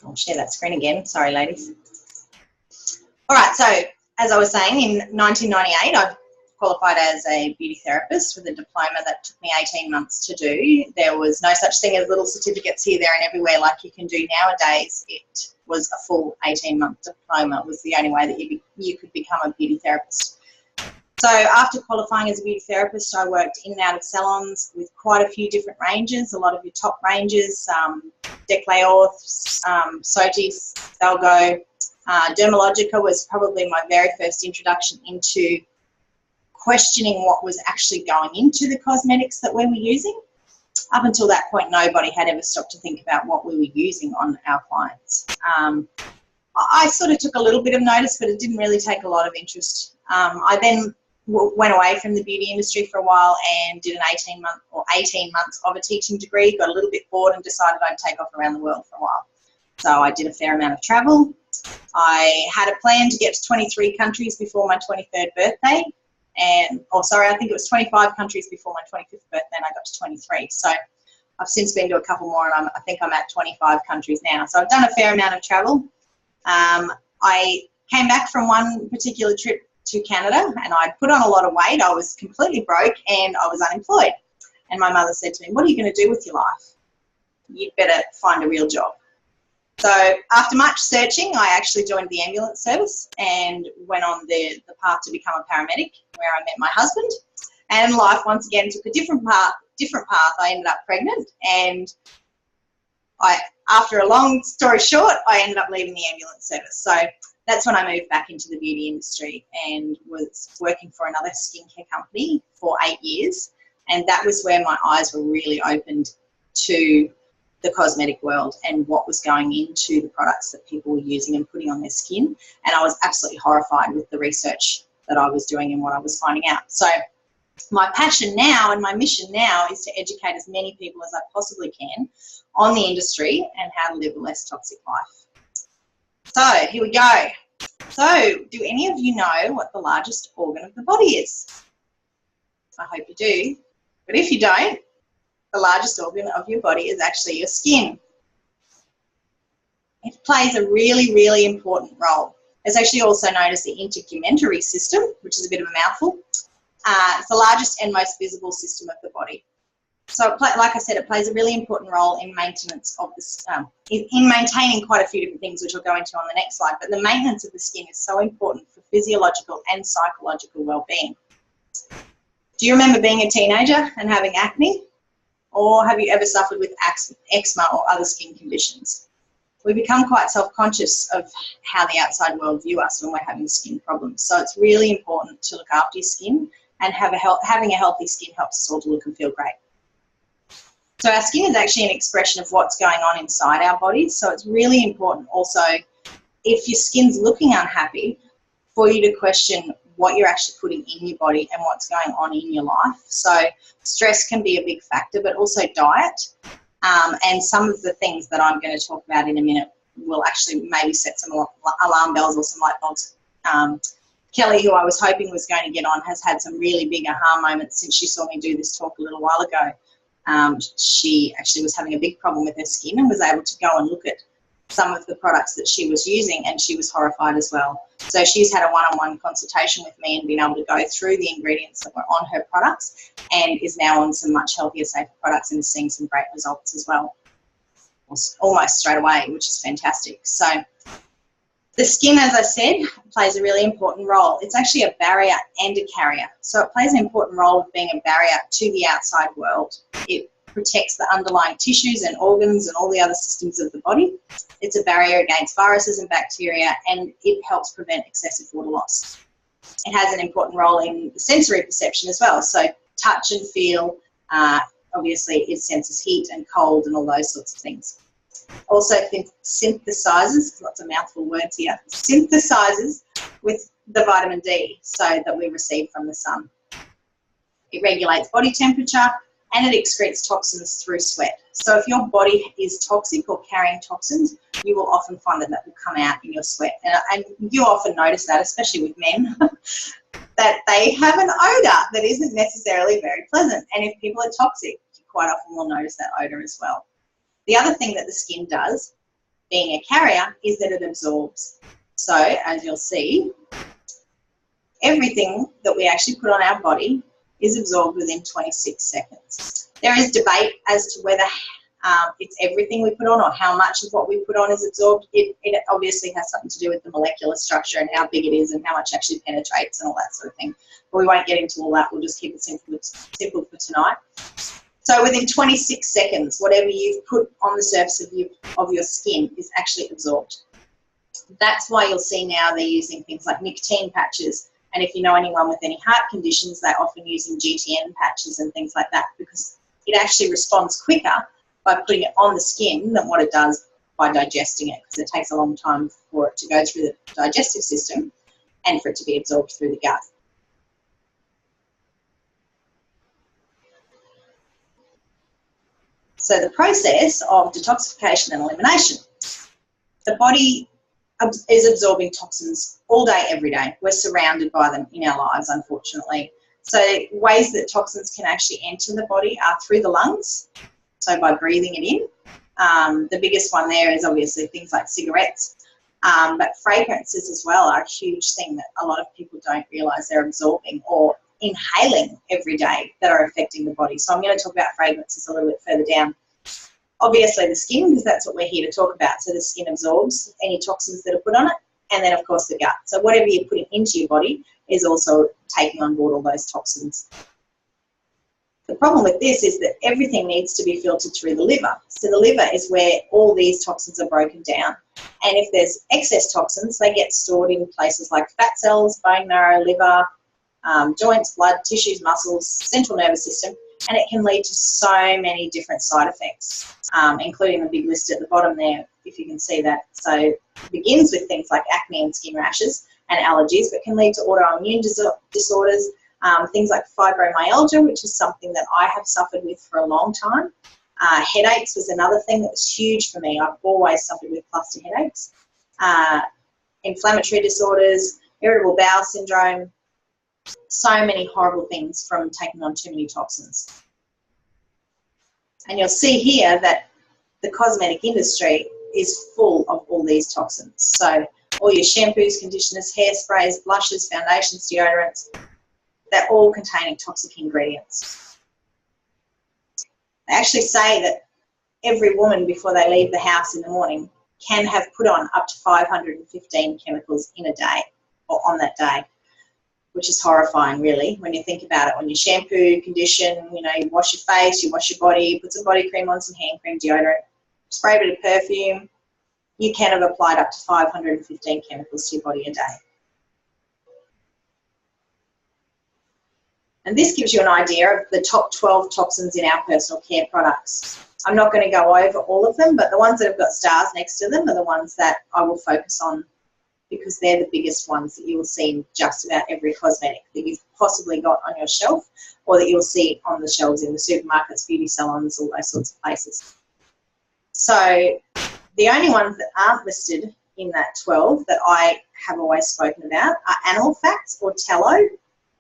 I'll share that screen again. Sorry, ladies. All right, so as I was saying, in 1998, I qualified as a beauty therapist with a diploma that took me 18 months to do. There was no such thing as little certificates here, there and everywhere like you can do nowadays. It was a full 18-month diploma. It was the only way that you could become a beauty therapist. So after qualifying as a beauty therapist, I worked in and out of salons with quite a few different ranges, a lot of your top ranges, Decleorth, Sotis, Valgo. Dermalogica was probably my very first introduction into questioning what was actually going into the cosmetics that we were using. Up until that point, nobody had ever stopped to think about what we were using on our clients. I sort of took a little bit of notice, but it didn't really take a lot of interest. I then went away from the beauty industry for a while and did an 18 months of a teaching degree, got a little bit bored and decided I'd take off around the world for a while. So I did a fair amount of travel. I had a plan to get to 23 countries before my 23rd birthday. I think it was 25 countries before my 25th birthday, and I got to 23. So I've since been to a couple more, and I think I'm at 25 countries now. So I've done a fair amount of travel. I came back from one particular trip to Canada, and I'd put on a lot of weight. I was completely broke, and I was unemployed. And my mother said to me, "What are you going to do with your life? You'd better find a real job." So after much searching, I actually joined the ambulance service and went on the path to become a paramedic, where I met my husband. And life once again took a different path. I ended up pregnant, and after a long story short, I ended up leaving the ambulance service. So that's when I moved back into the beauty industry and was working for another skincare company for 8 years. And that was where my eyes were really opened to the cosmetic world and what was going into the products that people were using and putting on their skin. And I was absolutely horrified with the research that I was doing and what I was finding out. So my passion now and my mission now is to educate as many people as I possibly can on the industry and how to live a less toxic life. So here we go. So do any of you know what the largest organ of the body is? I hope you do. But if you don't, the largest organ of your body is actually your skin. It plays a really, really important role. It's actually also known as the integumentary system, which is a bit of a mouthful. It's the largest and most visible system of the body. So, like I said, it plays a really important role in maintenance of the in maintaining quite a few different things, which I'll go into on the next slide. But the maintenance of the skin is so important for physiological and psychological well-being. Do you remember being a teenager and having acne? Or have you ever suffered with eczema or other skin conditions? We become quite self-conscious of how the outside world view us when we're having skin problems. So it's really important to look after your skin, and having a healthy skin helps us all to look and feel great. So our skin is actually an expression of what's going on inside our bodies. So it's really important also, if your skin's looking unhappy, for you to question what you're actually putting in your body and what's going on in your life. So stress can be a big factor, but also diet. And some of the things that I'm going to talk about in a minute will actually maybe set some alarm bells or some light bulbs. Kelly, who I was hoping was going to get on, has had some really big aha moments since she saw me do this talk a little while ago. She actually was having a big problem with her skin and was able to go and look at some of the products that she was using, and she was horrified as well. So she's had a one-on-one consultation with me and been able to go through the ingredients that were on her products, and is now on some much healthier, safer products and is seeing some great results as well, almost straight away, which is fantastic. So the skin, as I said, plays a really important role. It's actually a barrier and a carrier. So it plays an important role of being a barrier to the outside world. It protects the underlying tissues and organs and all the other systems of the body. It's a barrier against viruses and bacteria, and it helps prevent excessive water loss. It has an important role in the sensory perception as well. So touch and feel, obviously it senses heat and cold and all those sorts of things. Also synthesizes, lots of mouthful words here, synthesizes with the vitamin D so that we receive from the sun. It regulates body temperature, and it excretes toxins through sweat. So if your body is toxic or carrying toxins, you will often find that will come out in your sweat. And you often notice that, especially with men, that they have an odour that isn't necessarily very pleasant. And if people are toxic, you quite often will notice that odour as well. The other thing that the skin does being a carrier is that it absorbs. So as you'll see, everything that we actually put on our body is absorbed within 26 seconds. There is debate as to whether it's everything we put on or how much of what we put on is absorbed. It obviously has something to do with the molecular structure and how big it is and how much actually penetrates and all that sort of thing. But we won't get into all that. We'll just keep it simple for tonight. So within 26 seconds, whatever you've put on the surface of your skin is actually absorbed. That's why you'll see now they're using things like nicotine patches. And if you know anyone with any heart conditions, they're often using GTN patches and things like that because it actually responds quicker by putting it on the skin than what it does by digesting it, because it takes a long time for it to go through the digestive system and for it to be absorbed through the gut. So the process of detoxification and elimination. The body is absorbing toxins all day, every day. We're surrounded by them in our lives, unfortunately. So ways that toxins can actually enter the body are through the lungs, so by breathing it in. The biggest one there is obviously things like cigarettes, but fragrances as well are a huge thing that a lot of people don't realise they're absorbing or inhaling every day that are affecting the body. So I'm going to talk about fragrances a little bit further down. Obviously the skin, because that's what we're here to talk about. So the skin absorbs any toxins that are put on it, and then of course the gut. So whatever you're putting into your body is also taking on board all those toxins. The problem with this is that everything needs to be filtered through the liver. So the liver is where all these toxins are broken down. And if there's excess toxins, they get stored in places like fat cells, bone marrow, liver, joints, blood, tissues, muscles, central nervous system, and it can lead to so many different side effects, including the big list at the bottom there, if you can see that. So it begins with things like acne and skin rashes and allergies, but can lead to autoimmune disorders, things like fibromyalgia, which is something that I have suffered with for a long time. Headaches was another thing that was huge for me. I've always suffered with cluster headaches. Inflammatory disorders, irritable bowel syndrome, so many horrible things from taking on too many toxins. And you'll see here that the cosmetic industry is full of all these toxins. So all your shampoos, conditioners, hairsprays, blushes, foundations, deodorants, they're all containing toxic ingredients. They actually say that every woman before they leave the house in the morning can have put on up to 515 chemicals in a day or on that day, which is horrifying really when you think about it. When you shampoo, condition, you know, you wash your face, you wash your body, you put some body cream on, some hand cream, deodorant, spray a bit of perfume, you can have applied up to 515 chemicals to your body a day. And this gives you an idea of the top 12 toxins in our personal care products. I'm not going to go over all of them, but the ones that have got stars next to them are the ones that I will focus on, because they're the biggest ones that you will see in just about every cosmetic that you've possibly got on your shelf, or that you'll see on the shelves in the supermarkets, beauty salons, all those sorts of places. So the only ones that aren't listed in that 12 that I have always spoken about are animal fats, or tallow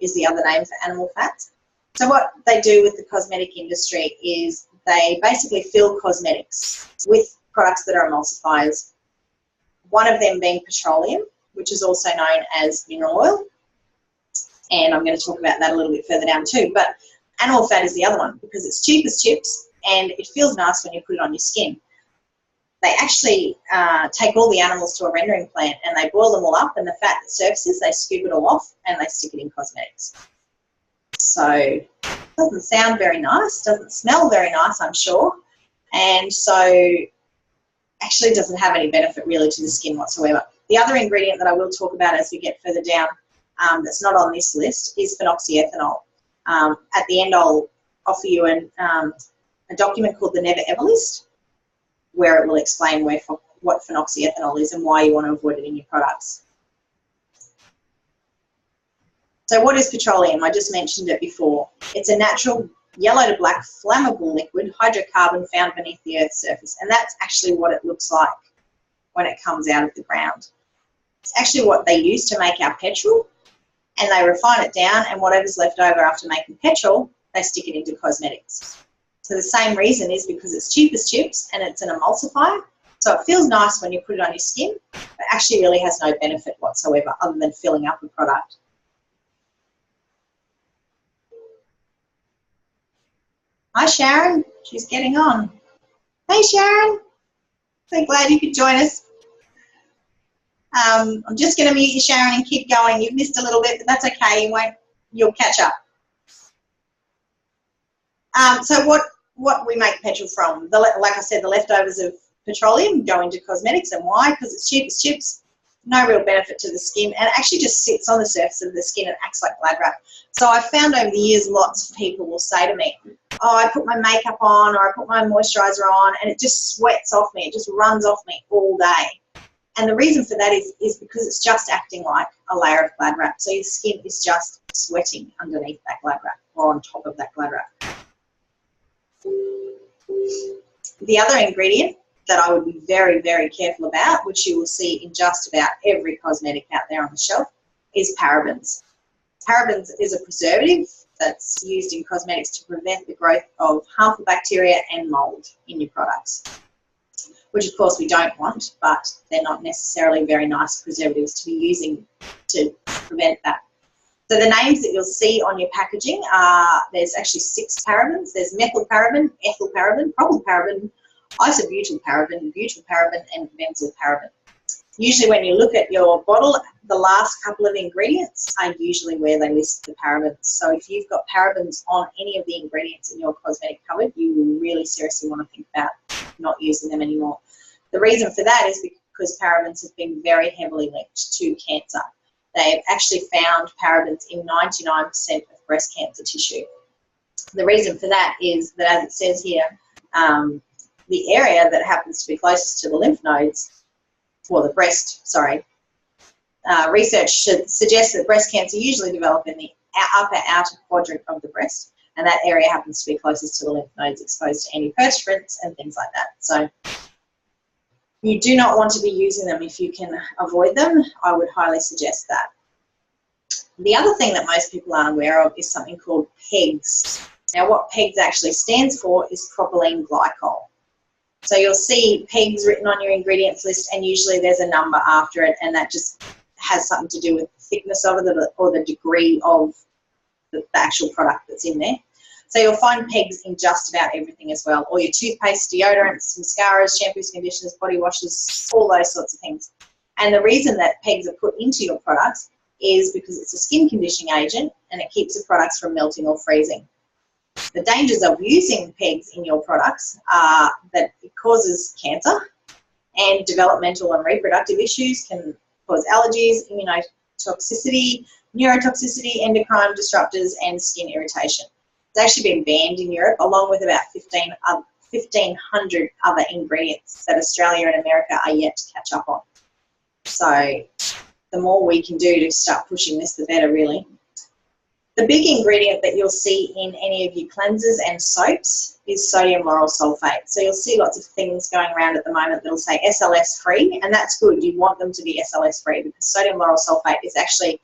is the other name for animal fats. So what they do with the cosmetic industry is they basically fill cosmetics with products that are emulsifiers. One of them being petroleum, which is also known as mineral oil. And I'm going to talk about that a little bit further down too. But animal fat is the other one because it's cheap as chips and it feels nice when you put it on your skin. They actually take all the animals to a rendering plant and they boil them all up, and the fat that surfaces, they scoop it all off and they stick it in cosmetics. So it doesn't sound very nice, doesn't smell very nice, I'm sure. And so actually doesn't have any benefit really to the skin whatsoever. The other ingredient that I will talk about as we get further down that's not on this list is phenoxyethanol. At the end I'll offer you a document called the Never Ever List, where it will explain what phenoxyethanol is and why you want to avoid it in your products. So what is petroleum? I just mentioned it before. It's a natural yellow to black flammable liquid hydrocarbon found beneath the Earth's surface, and that's actually what it looks like when it comes out of the ground. It's actually what they use to make our petrol, and they refine it down, and whatever's left over after making petrol, they stick it into cosmetics. So the same reason is because it's cheap as chips and it's an emulsifier, So it feels nice when you put it on your skin, but actually really has no benefit whatsoever other than filling up a product. Hi, Sharon. She's getting on. Hey, Sharon. So glad you could join us. I'm just going to mute you, Sharon, and keep going. You've missed a little bit, but that's okay. You'll catch up. So what we make petrol from, like I said, the leftovers of petroleum go into cosmetics. And why? Because it's cheap as chips, no real benefit to the skin, and it actually just sits on the surface of the skin and acts like glad wrap. So I've found over the years lots of people will say to me, oh, I put my makeup on or I put my moisturiser on and it just sweats off me, it just runs off me all day. And the reason for that is because it's just acting like a layer of glad wrap. So your skin is just sweating underneath that glad wrap or on top of that glad wrap. The other ingredient that I would be very, very careful about, which you will see in just about every cosmetic out there on the shelf, is parabens. Parabens is a preservative that's used in cosmetics to prevent the growth of harmful bacteria and mold in your products, which of course we don't want, but they're not necessarily very nice preservatives to be using to prevent that. So the names that you'll see on your packaging are, there's actually 6 parabens. There's methylparaben, ethylparaben, propylparaben, isobutylparaben, butylparaben, and benzylparaben. Usually when you look at your bottle, the last couple of ingredients are usually where they list the parabens. So if you've got parabens on any of the ingredients in your cosmetic cupboard, you will really seriously want to think about not using them anymore. The reason for that is because parabens have been very heavily linked to cancer. They've actually found parabens in 99% of breast cancer tissue. The reason for that is that, as it says here, the area that happens to be closest to the lymph nodes, or the breast, sorry, research suggests that breast cancer usually develop in the upper outer quadrant of the breast, and that area happens to be closest to the lymph nodes exposed to antiperspirants and things like that. So you do not want to be using them if you can avoid them. I would highly suggest that. The other thing that most people aren't aware of is something called PEGs. Now what PEGs actually stands for is propylene glycol. So you'll see PEGs written on your ingredients list, and usually there's a number after it, and that just has something to do with the thickness of it or the degree of the actual product that's in there. So you'll find PEGs in just about everything as well. All your toothpaste, deodorants, mascaras, shampoos, conditioners, body washes, all those sorts of things. And the reason that PEGs are put into your products is because it's a skin conditioning agent and it keeps the products from melting or freezing. The dangers of using PEGs in your products are that it causes cancer and developmental and reproductive issues, can cause allergies, immunotoxicity, neurotoxicity, endocrine disruptors, and skin irritation. It's actually been banned in Europe, along with about 1,500 other ingredients that Australia and America are yet to catch up on. So the more we can do to start pushing this, the better, really. The big ingredient that you'll see in any of your cleansers and soaps is sodium lauryl sulfate. So you'll see lots of things going around at the moment that'll say SLS free, and that's good. You want them to be SLS free because sodium lauryl sulfate is actually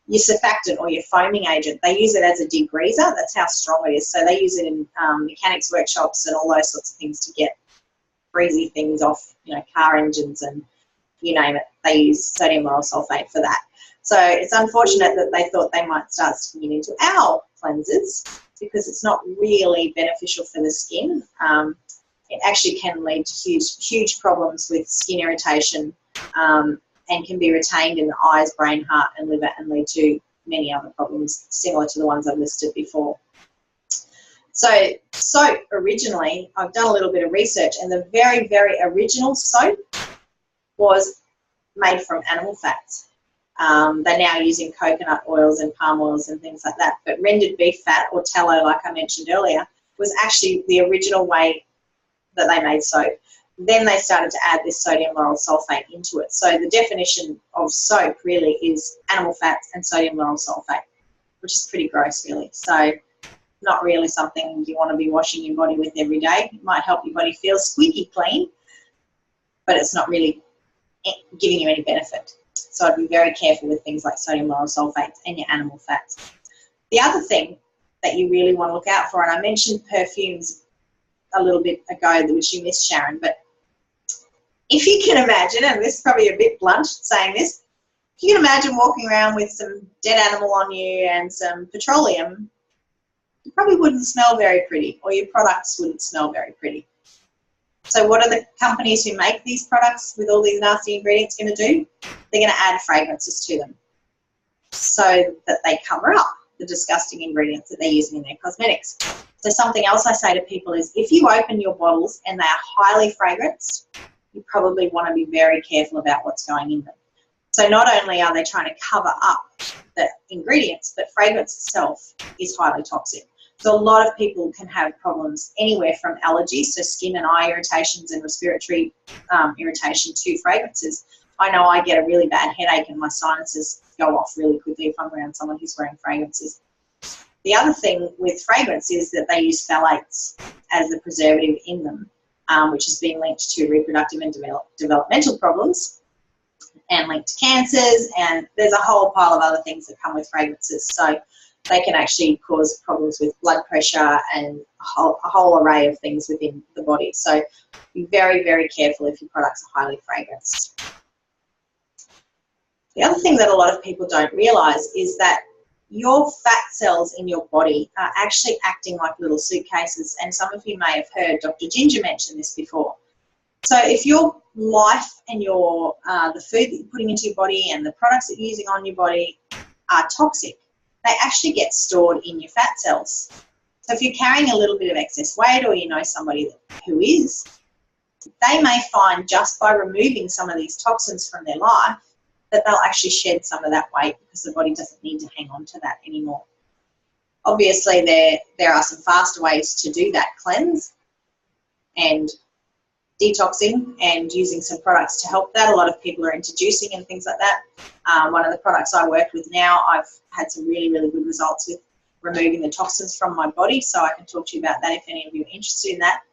your surfactant or your foaming agent. They use it as a degreaser. That's how strong it is. So they use it in mechanics workshops and all those sorts of things to get greasy things off, car engines and you name it. They use sodium lauryl sulfate for that. So it's unfortunate that they thought they might start sticking it into our cleansers because it's not really beneficial for the skin. It actually can lead to huge problems with skin irritation and can be retained in the eyes, brain, heart and liver and lead to many other problems similar to the ones I've listed before. So soap originally, I've done a little bit of research, and the very, very original soap was made from animal fats. They're now using coconut oils and palm oils and things like that. But rendered beef fat, or tallow, like I mentioned earlier, was actually the original way that they made soap. Then they started to add this sodium lauryl sulfate into it. So the definition of soap really is animal fats and sodium lauryl sulfate, which is pretty gross, really. So not really something you want to be washing your body with every day. It might help your body feel squeaky clean, but it's not really giving you any benefit. So I'd be very careful with things like sodium lauryl sulfate and your animal fats. The other thing that you really want to look out for, and I mentioned perfumes a little bit ago, which you missed, Sharon, but if you can imagine, and this is probably a bit blunt saying this, if you can imagine walking around with some dead animal on you and some petroleum, you probably wouldn't smell very pretty, or your products wouldn't smell very pretty. So what are the companies who make these products with all these nasty ingredients going to do? They're going to add fragrances to them so that they cover up the disgusting ingredients that they're using in their cosmetics. So something else I say to people is, if you open your bottles and they are highly fragranced, you probably want to be very careful about what's going in them. So not only are they trying to cover up the ingredients, but fragrance itself is highly toxic. So a lot of people can have problems anywhere from allergies, so skin and eye irritations and respiratory irritation, to fragrances. I know I get a really bad headache and my sinuses go off really quickly if I'm around someone who's wearing fragrances. The other thing with fragrance is that they use phthalates as the preservative in them, which has been linked to reproductive and developmental problems and linked to cancers, and there's a whole pile of other things that come with fragrances. So they can actually cause problems with blood pressure and a whole array of things within the body. So be very, very careful if your products are highly fragranced. The other thing that a lot of people don't realise is that your fat cells in your body are actually acting like little suitcases, and some of you may have heard Dr. Ginger mention this before. So if your life and your the food that you're putting into your body and the products that you're using on your body are toxic, they actually get stored in your fat cells. So if you're carrying a little bit of excess weight, or you know somebody who is, they may find just by removing some of these toxins from their life that they'll actually shed some of that weight, because the body doesn't need to hang on to that anymore. Obviously, there are some faster ways to do that cleanse and detoxing, and using some products to help that. A lot of people are into juicing and things like that. One of the products I work with now, I've had some really, really good results with removing the toxins from my body, so I can talk to you about that if any of you are interested in that.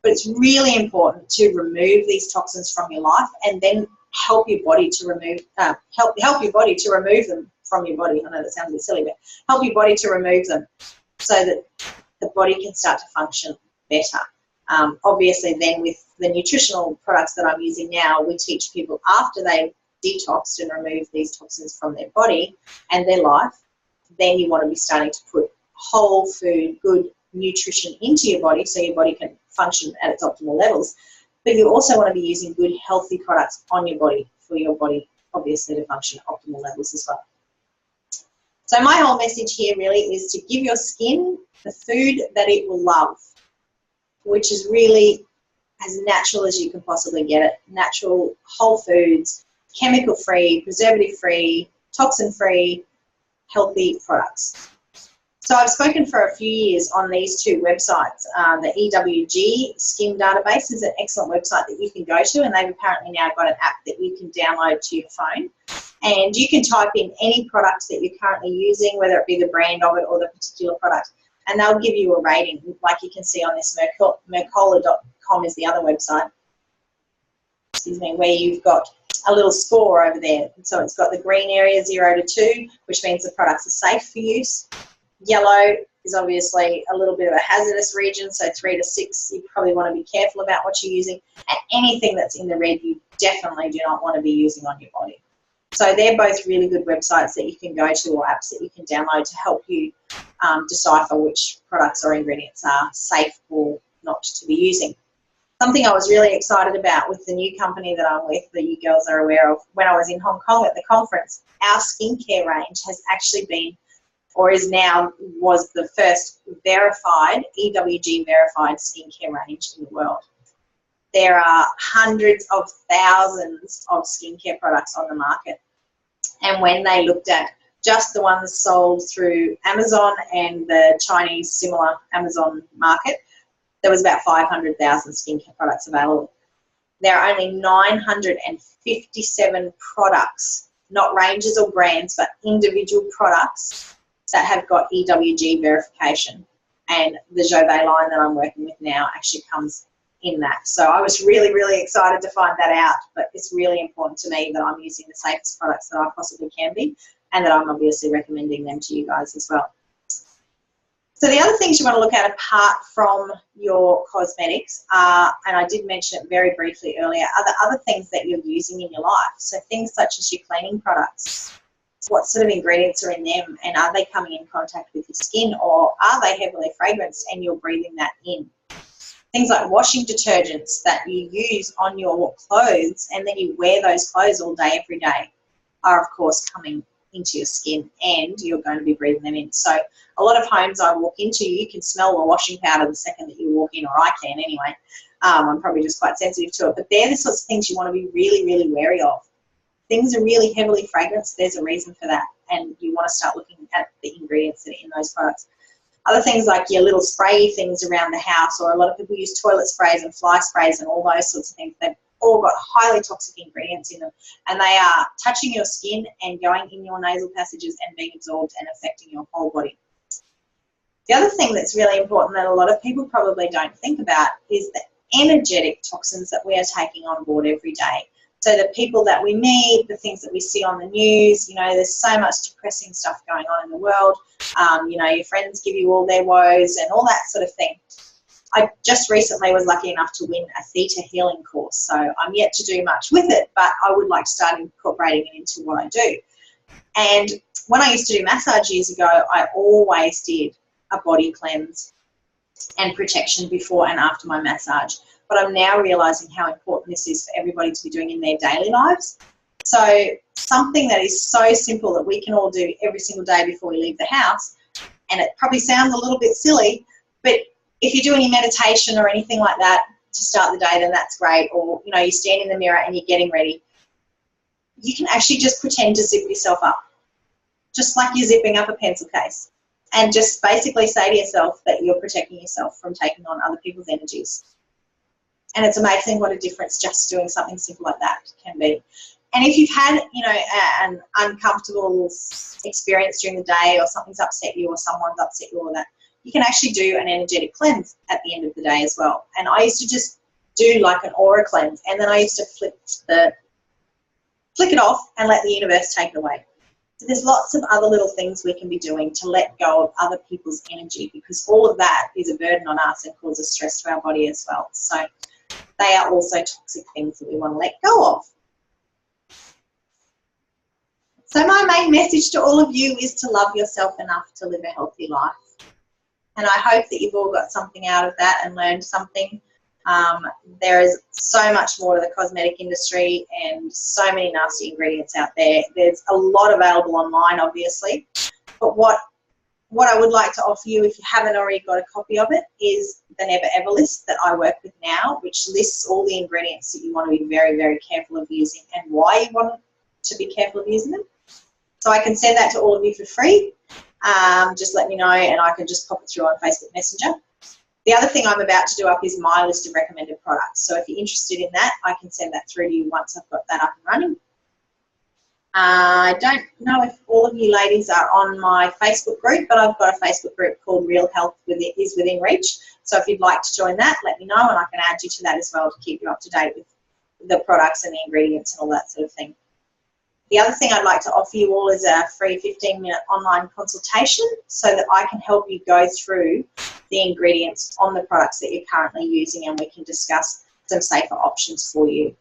But it's really important to remove these toxins from your life, and then help your body to remove help your body to remove them from your body. I know that sounds a bit silly, but help your body to remove them so that the body can start to function better. Obviously, then with the nutritional products that I'm using now, we teach people after they've detoxed and removed these toxins from their body and their life, then you want to be starting to put whole food, good nutrition into your body so your body can function at its optimal levels. But you also want to be using good, healthy products on your body for your body, obviously, to function at optimal levels as well. So my whole message here really is to give your skin the food that it will love, which is really as natural as you can possibly get it. Natural, whole foods, chemical-free, preservative-free, toxin-free, healthy products. So I've spoken for a few years on these two websites. The EWG Skin Database is an excellent website that you can go to, and they've apparently now got an app that you can download to your phone. And you can type in any product that you're currently using, whether it be the brand of it or the particular product, and they'll give you a rating, like you can see on this. Mercola.com is the other website, excuse me, where you've got a little score over there. So it's got the green area, 0 to 2, which means the products are safe for use. Yellow is obviously a little bit of a hazardous region, so 3 to 6, you probably want to be careful about what you're using. And anything that's in the red, you definitely do not want to be using on your body. So they're both really good websites that you can go to, or apps that you can download to help you decipher which products or ingredients are safe or not to be using. Something I was really excited about with the new company that I'm with, that you girls are aware of, when I was in Hong Kong at the conference, our skincare range has actually been, or is now, was the first verified, EWG verified skincare range in the world. There are hundreds of thousands of skincare products on the market. And when they looked at just the ones sold through Amazon and the Chinese similar Amazon market, there was about 500,000 skincare products available. There are only 957 products, not ranges or brands, but individual products that have got EWG verification. And the Jovet line that I'm working with now actually comes in that. So I was really, really excited to find that out, but it's really important to me that I'm using the safest products that I possibly can be, and that I'm obviously recommending them to you guys as well. So the other things you want to look at apart from your cosmetics are, and I did mention it very briefly earlier, are the other things that you're using in your life. So things such as your cleaning products. What sort of ingredients are in them, and are they coming in contact with your skin, or are they heavily fragranced and you're breathing that in? Things like washing detergents that you use on your clothes and then you wear those clothes all day, every day, are of course coming into your skin and you're going to be breathing them in. So a lot of homes I walk into, you can smell the washing powder the second that you walk in, or I can anyway. I'm probably just quite sensitive to it, but they're the sorts of things you want to be really, really wary of. Things are really heavily fragranced, there's a reason for that, and you want to start looking at the ingredients that are in those products. Other things like your little spray things around the house, or a lot of people use toilet sprays and fly sprays and all those sorts of things. They've all got highly toxic ingredients in them, and they are touching your skin and going in your nasal passages and being absorbed and affecting your whole body. The other thing that's really important that a lot of people probably don't think about is the energetic toxins that we are taking on board every day. So the people that we meet, the things that we see on the news, you know, there's so much depressing stuff going on in the world. You know, your friends give you all their woes and all that sort of thing. I just recently was lucky enough to win a theta healing course, so I'm yet to do much with it, but I would like to start incorporating it into what I do. And when I used to do massage years ago, I always did a body cleanse and protection before and after my massage. But I'm now realising how important this is for everybody to be doing in their daily lives. So something that is so simple that we can all do every single day before we leave the house, and it probably sounds a little bit silly, but if you do any meditation or anything like that to start the day, then that's great. Or, you know, you stand in the mirror and you're getting ready. You can actually just pretend to zip yourself up, just like you're zipping up a pencil case, and just basically say to yourself that you're protecting yourself from taking on other people's energies. And it's amazing what a difference just doing something simple like that can be. And if you've had, you know, an uncomfortable experience during the day, or something's upset you, or someone's upset you, or that, you can actually do an energetic cleanse at the end of the day as well. And I used to just do like an aura cleanse, and then I used to flick it off and let the universe take it away. So there's lots of other little things we can be doing to let go of other people's energy, because all of that is a burden on us and causes stress to our body as well. So they are also toxic things that we want to let go of. So my main message to all of you is to love yourself enough to live a healthy life. And I hope that you've all got something out of that and learned something. There is so much more to the cosmetic industry and so many nasty ingredients out there. There's a lot available online, obviously. But what I would like to offer you, if you haven't already got a copy of it, is the Never Ever list that I work with now, which lists all the ingredients that you want to be very, very careful of using and why you want to be careful of using them. So I can send that to all of you for free. Just let me know and I can just pop it through on Facebook Messenger. The other thing I'm about to do up is my list of recommended products. So if you're interested in that, I can send that through to you once I've got that up and running. I don't know if all of you ladies are on my Facebook group, but I've got a Facebook group called Real Health is Within Reach. So if you'd like to join that, let me know and I can add you to that as well to keep you up to date with the products and the ingredients and all that sort of thing. The other thing I'd like to offer you all is a free 15-minute online consultation so that I can help you go through the ingredients on the products that you're currently using and we can discuss some safer options for you.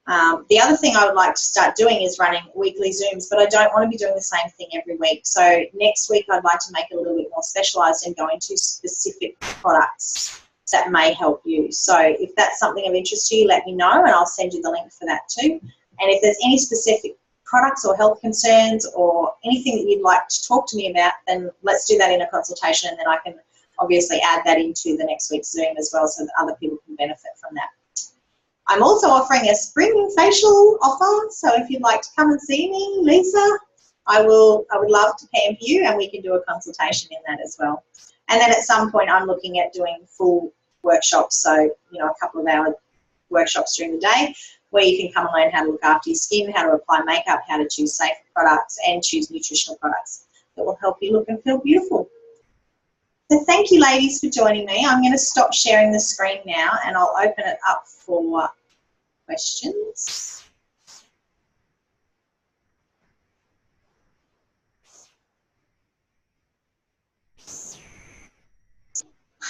The other thing I would like to start doing is running weekly Zooms, but I don't want to be doing the same thing every week. So next week I'd like to make it a little bit more specialised and go into specific products that may help you. So if that's something of interest to you, let me know and I'll send you the link for that too. And if there's any specific products or health concerns or anything that you'd like to talk to me about, then let's do that in a consultation and then I can obviously add that into the next week's Zoom as well so that other people can benefit from that. I'm also offering a spring facial offer, so if you'd like to come and see me, Lisa, I would love to pamper you and we can do a consultation in that as well. And then at some point I'm looking at doing full workshops, so you know, a couple of hour workshops during the day where you can come and learn how to look after your skin, how to apply makeup, how to choose safer products and choose nutritional products that will help you look and feel beautiful. So thank you ladies for joining me. I'm going to stop sharing the screen now and I'll open it up for questions.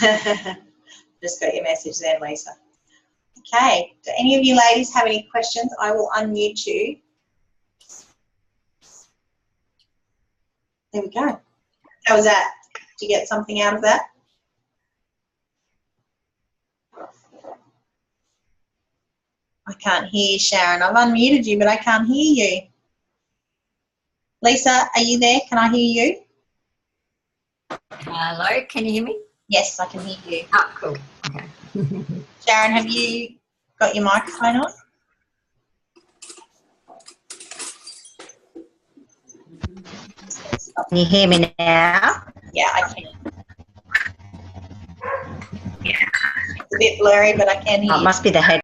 Just got your message then, Lisa. Okay. Do any of you ladies have any questions? I will unmute you. There we go. How was that? Did you get something out of that? I can't hear you, Sharon. I've unmuted you, but I can't hear you. Lisa, are you there? Can I hear you? Hello, can you hear me? Yes, I can hear you. Oh, cool. Okay. Sharon, have you got your microphone on? Can you hear me now? Yeah, I can. It's a bit blurry, but I can hear Oh, it you. must be the head.